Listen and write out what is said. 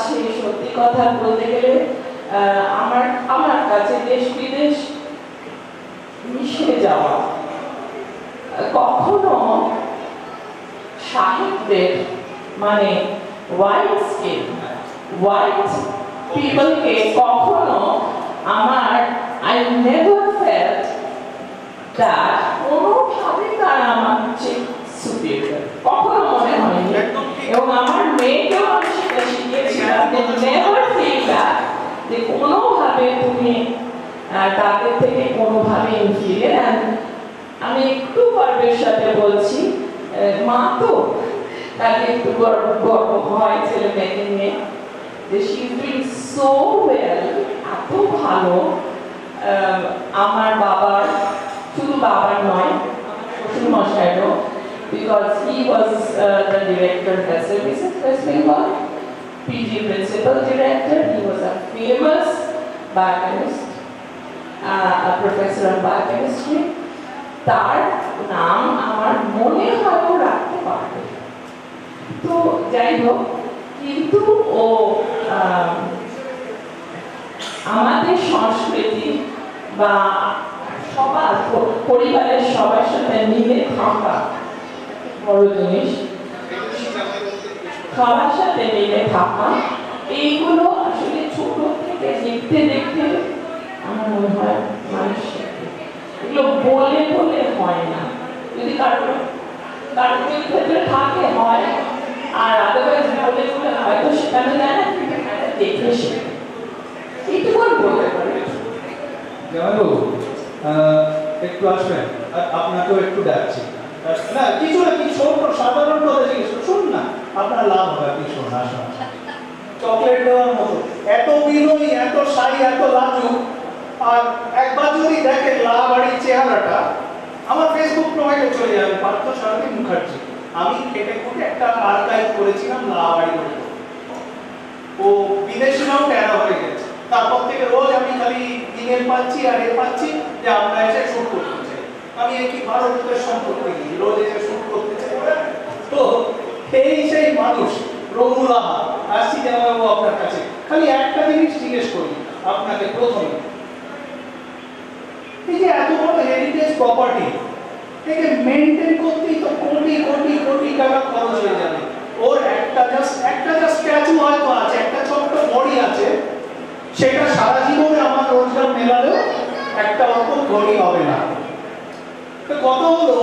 আছে সত্যি কথা বলতে গেলে আমার কাছে দেশ বিদেশ মিশে যাওয়া। কখনো সাহিত্যের মানে হোয়াইট পিপলকে কখনো I never felt that কোনোভাবে তারা আমার চেয়ে superior, কখনো মনে হয়নি। এবং আমার মেয়েকেও আমি সেটা শিখিয়েছিলাম যে never feel that, যে কোনোভাবে তুমি তাদের থেকে কোনোভাবে inferior। আমি একটু গর্বের সাথে বলছি, মা তো তাকে একটু গর্ব হয় ছেলে মেয়েকে নিয়ে যে she is doing so well, এত ভালো। আমার বাবার, শুধু বাবার নয়, শ্বশুর মশাইরও, because he was the director of services West Bengal, PG principal director. He was a famous biochemist, a professor of biochemistry. তার নাম আমার মনে হয়ও রাখতে পারবে। তো যাই হোক, কিন্তু ও আমাদের সংস্কৃতি বা সবার পরিবারের সবার সাথে মিলে থাকা বড় জিনিস, সবার সাথে মিলে থাকা, এইগুলো আসলে ছোট থেকে দেখতে দেখতে আমার মনে হয় মানুষ এগুলো বলে বলে হয় না। যদি কারোর ক্ষেত্রে থাকে হয়, আর আদারওয়াইজ বলে বলে হয়তো সেখানে যায় না, দেখে শেখে। এইটুকু বলতে পারি। জামাইবাবু একটু আসবেন, আপনাকেও একটু ডাকছি। না কিছু না, কি ছোট সাধারণ কথা জিজ্ঞেস শুনুন না, আপনার লাভ হবে। আপনি শুনুন, আসুন। চকলেট দেওয়ার মতো এত বিনয়ী, এত শাড়ি, এত লাজুক, আর একবার যদি দেখেন লাবাড়ির চেহারাটা, আমার ফেসবুক প্রোফাইলে চলে যাবে, পার্থসারথী মুখার্জি। আমি কেটে কুটে একটা আর্কাইভ করেছিলাম লাবাড়ি বলে। ও বিদেশিরাও টেরা হয়ে গেছে। তারপর থেকে রোজ আমি খালি ইমেল পাচ্ছি আর পাচ্ছি যে আমরা এসে শুট করতে চাই। আমি একই ভারতের সম্পর্কে রোজ এসে শুট করতে চাই। তো সেই মানুষ রঘুলা আসছি জামাইবাবু আপনার কাছে। খালি একটা জিনিস জিজ্ঞেস করি আপনাকে প্রথমে, এই যে এত বড় হেরিটেজ প্রপার্টি থেকে মেইনটেইন করতেই তো কোটি কোটি কোটি টাকা খরচ হয়ে যাবে। ওর একটা জাস্ট স্ট্যাচু হয়তো আছে, একটা ছোট্ট বডি আছে, সেটা সারা জীবনে আমার রোজগার মেলালেও একটা অল্প ঘড়ি হবে না। তো কত হলো